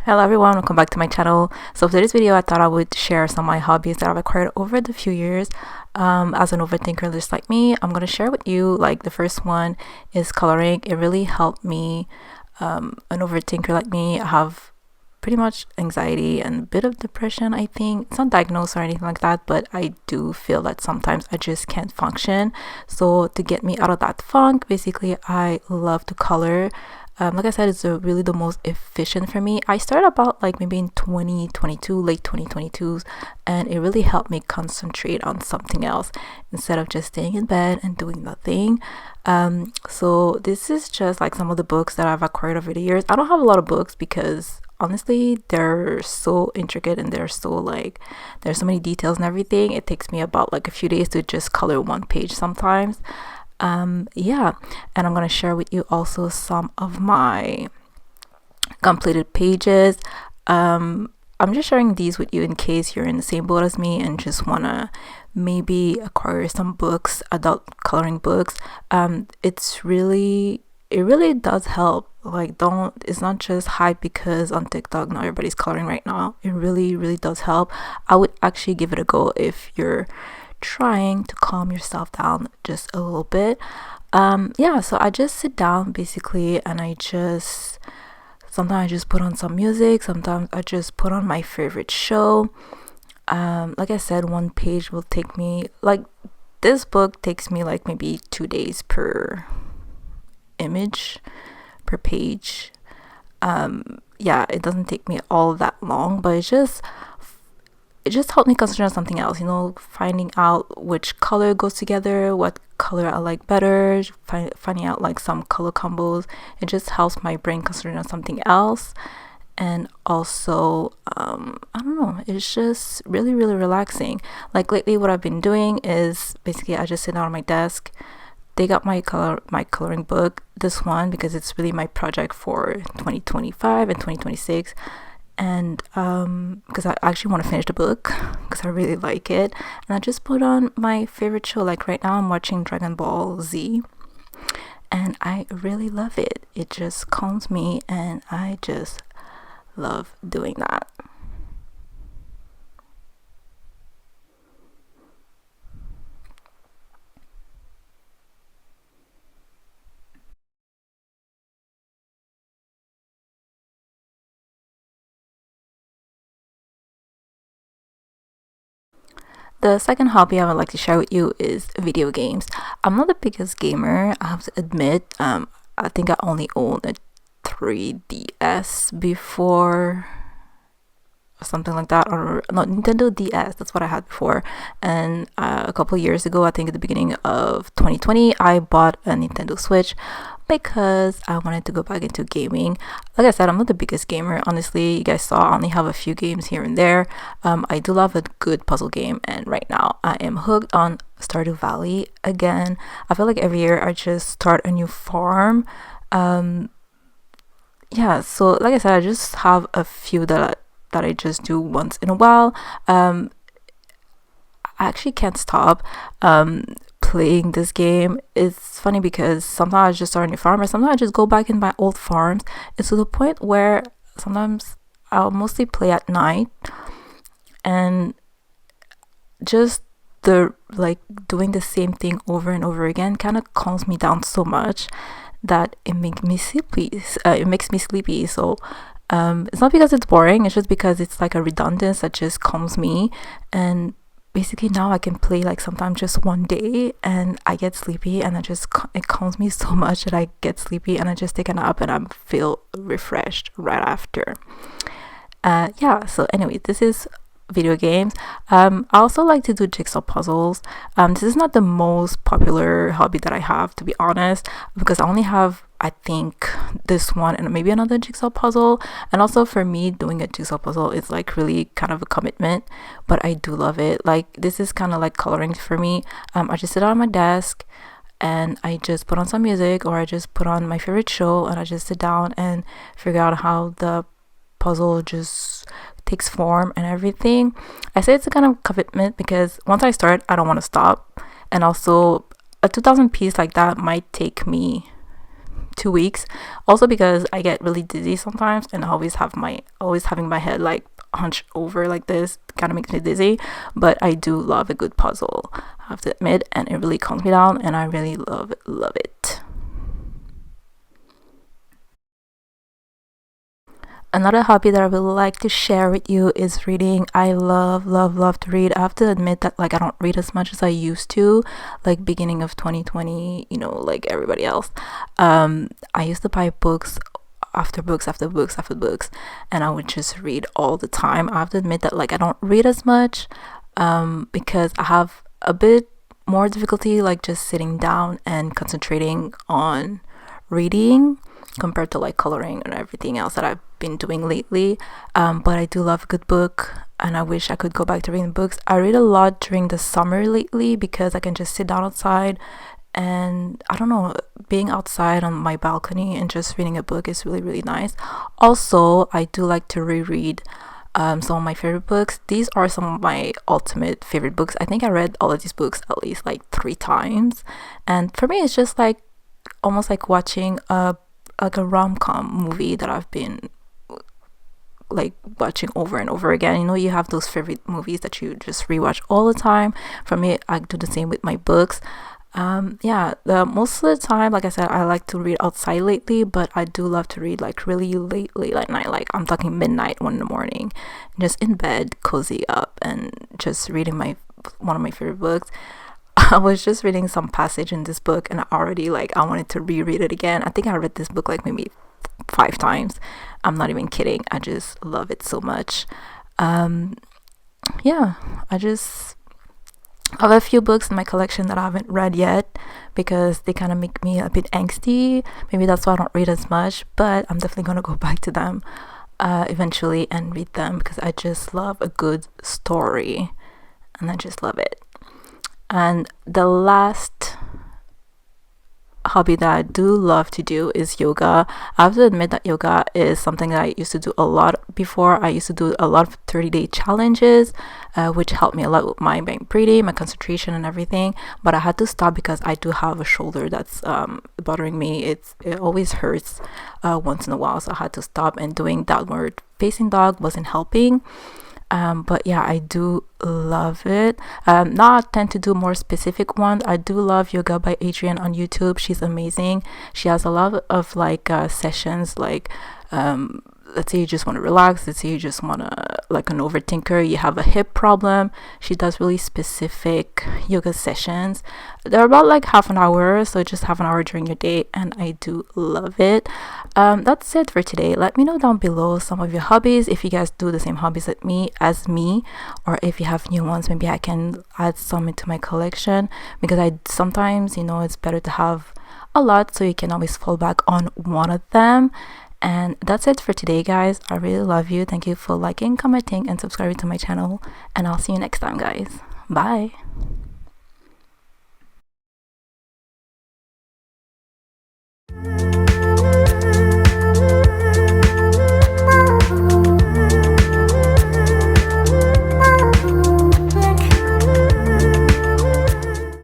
Hello everyone, welcome back to my channel. So for today's video I thought I would share some of my hobbies that I've acquired over the few years. As an overthinker just like me, I'm going to share with you, like, the first one is coloring. It really helped me. An overthinker like me, I have pretty much anxiety and a bit of depression. I think it's not diagnosed or anything like that, but I do feel that sometimes I just can't function. So to get me out of that funk, basically I love to color. Like I said, it's really the most efficient for me. I started about like maybe in 2022, late 2022s, and it really helped me concentrate on something else instead of just staying in bed and doing nothing. So this is just like some of the books that I've acquired over the years. I don't have a lot of books because honestly they're so intricate and they're so, like, there's so many details and everything. It takes me about like a few days to just color one page sometimes. Yeah, and I'm gonna share with you also some of my completed pages. I'm just sharing these with you in case you're in the same boat as me and just wanna maybe acquire some books, adult coloring books. It really does help. Like, don't, it's not just hype because on TikTok now everybody's coloring right now. It really does help. I would actually give it a go if you're trying to calm yourself down just a little bit. Yeah, so I just sit down basically and sometimes I just put on some music, sometimes I just put on my favorite show. Like I said, one page will take me, like, this book takes me like maybe 2 days per image, per page. Yeah, it doesn't take me all that long, but it just helped me concentrate on something else, finding out which color goes together, what color I like better, finding out like some color combos. It just helps my brain concentrate on something else. And also, I don't know, it's just really relaxing. Like lately what I've been doing is basically I just sit down on my desk, take out my coloring book, this one because it's really my project for 2025 and 2026. And because I actually want to finish the book because I really like it, and I just put on my favorite show. Like right now I'm watching Dragon Ball Z and I really love it. It just calms me and I just love doing that. The second hobby I would like to share with you is video games. I'm not the biggest gamer, I have to admit. I think I only owned a 3DS before, or something like that, or not, Nintendo DS, that's what I had before. And a couple years ago, I think at the beginning of 2020, I bought a Nintendo Switch because I wanted to go back into gaming. Like I said, I'm not the biggest gamer, honestly. You guys saw I only have a few games here and there. I do love a good puzzle game, and right now I am hooked on Stardew Valley again. I feel like every year I just start a new farm. Yeah, so like I said, I just have a few that I just do once in a while. I actually can't stop playing this game. It's funny because sometimes I just start a new farm, or sometimes I just go back in my old farms. It's to the point where sometimes I'll mostly play at night, and just the, like, doing the same thing over and over again kind of calms me down so much that it makes me sleepy. So it's not because it's boring, it's just because it's like a redundance that just calms me. And basically now I can play like sometimes just one day and I get sleepy, and it calms me so much that I get sleepy and I just take a nap and I feel refreshed right after. Yeah, so anyway, this is video games. I also like to do jigsaw puzzles. This is not the most popular hobby that I have, to be honest, because I only have, I think, this one and maybe another jigsaw puzzle. And also for me, doing a jigsaw puzzle is like really kind of a commitment, but I do love it. Like, this is kind of like coloring for me. I just sit on my desk and I just put on some music, or I just put on my favorite show, and I just sit down and figure out how the puzzle just takes form and everything. I say it's a kind of commitment because once I start, I don't want to stop. And also, a 2,000 piece like that might take me 2 weeks. Also because I get really dizzy sometimes, and I always having my head like hunched over like this kind of makes me dizzy. But I do love a good puzzle, I have to admit, and it really calms me down, and I really love it. Another hobby that I would like to share with you is reading. I love to read. I have to admit that like I don't read as much as I used to, like beginning of 2020, like everybody else. I used to buy books after books after books after books, and I would just read all the time. I have to admit that like I don't read as much because I have a bit more difficulty like just sitting down and concentrating on reading compared to like coloring and everything else that I've been doing lately. But I do love a good book, and I wish I could go back to reading books. I read a lot during the summer lately because I can just sit down outside, and I don't know, being outside on my balcony and just reading a book is really nice. Also, I do like to reread some of my favorite books. These are some of my ultimate favorite books. I think I read all of these books at least like 3 times, and for me it's just like almost like watching a rom-com movie that I've been like watching over and over again. You have those favorite movies that you just rewatch all the time. For me, I do the same with my books. The most of the time, like I said, I like to read outside lately, but I do love to read like really late at night, like I'm talking midnight, 1 in the morning, just in bed, cozy up, and just reading one of my favorite books. I was just reading some passage in this book, and I wanted to reread it again. I think I read this book like maybe 5 times. I'm not even kidding. I just love it so much. I have a few books in my collection that I haven't read yet because they kind of make me a bit angsty. Maybe that's why I don't read as much, but I'm definitely going to go back to them eventually and read them because I just love a good story, and I just love it. And the last hobby that I do love to do is yoga. I have to admit that yoga is something that I used to do a lot before. I used to do a lot of 30-day challenges, which helped me a lot with my breathing, my concentration, and everything. But I had to stop because I do have a shoulder that's bothering me. It always hurts once in a while, so I had to stop. And doing downward facing dog wasn't helping. But yeah, I do love it. Now I tend to do more specific ones. I do love Yoga by Adrienne on YouTube. She's amazing. She has a lot of like sessions, like let's say you just want to relax, let's say you just want to, like an overthinker, you have a hip problem. She does really specific yoga sessions. They're about like half an hour, so just half an hour during your day, and I do love it. That's it for today. Let me know down below some of your hobbies, if you guys do the same hobbies as me, or if you have new ones. Maybe I can add some into my collection, because I sometimes, it's better to have a lot so you can always fall back on one of them. And that's it for today, guys. I really love you. Thank you for liking, commenting, and subscribing to my channel, and I'll see you next time, guys. Bye.